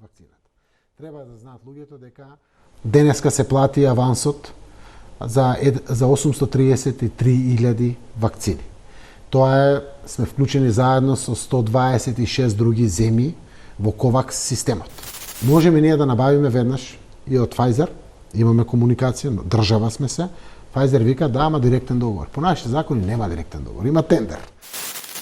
вакцината. Треба да знаат луѓето дека денеска се плати авансот за 833.000 вакцини. Тоа сме вклучени заедно со 126 други земји во ковакс системот. Можеме ние да набавиме веднаш и од Pfizer, имаме комуникација, држава сме се. Pfizer вика да, ама директен договор. По нашите закони нема директен договор, има тендер.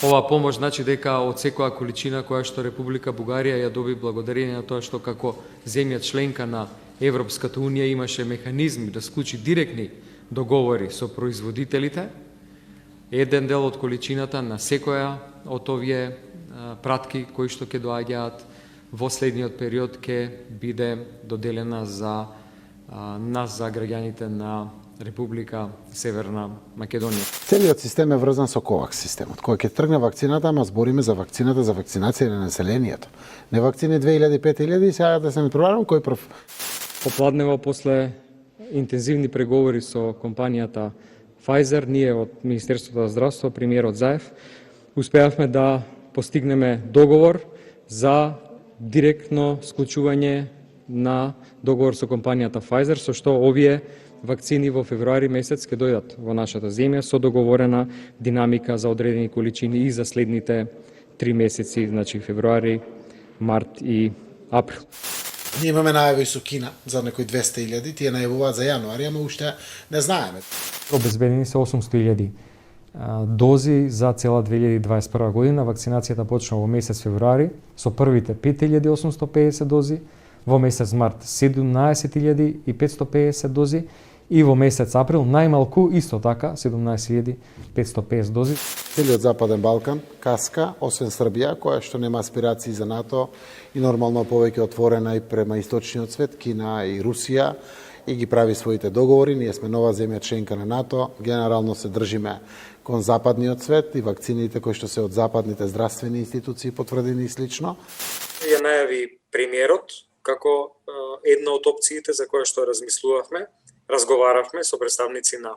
Ова помош значи дека од секоја количина која што Република Бугарија ја доби благодарение на тоа што како земја членка на Европската унија имаше механизми да склучи директни договори со производителите, еден дел од количината на секоја од овие пратки кои што ќе доаѓаат во следниот период ќе биде доделена за нас, за граѓаните на Република Северна Македонија. Целиот систем е врзан со ковакс системот. Кога ќе тргне вакцината, ама збориме за вакцината за вакцинација на населението. Не вакцини 2000-5000 и сега да се ме проверам кој прв. Попладнево после интензивни преговори со компанијата Pfizer, ние од Министерството за здравство, премиерот Заев, успеавме да постигнеме договор за директно склучување на договор со компанијата Pfizer, со што овие вакцини во февруари месец ќе дојдат во нашата земја со договорена динамика за одредени количини и за следните 3 месеци, значи февруари, март и април. Ние имаме најави со Кина за некои 200.000, тие најавуваат за јануари, ама уште не знаеме. Обезбедени се 800.000 дози за цела 2021 година. Вакцинацијата почна во месец февруари со првите 5.850 дози, во месец март 17.550 дози и во месец април најмалку исто така 17.550 дози. Целиот Западен Балкан каска, освен Србија, која што нема аспирации за НАТО и нормално повеќе отворена и према источниот свет, Кина и Русија, и ги прави своите договори. Ние сме нова земја членка на НАТО, генерално се држиме кон западниот свет и вакцините кои што се од западните здравствени институции потврдени и слично. Ја најави премиерот како една од опциите за која што размислувавме. Разговаравме со представници на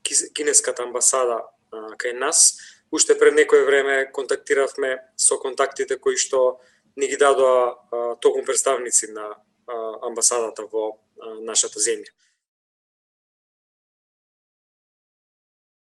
кинеската амбасада кај нас. Уште пред некое време контактиравме со контактите кои што ни ги дадоа токму представници на амбасадата во нашата земја.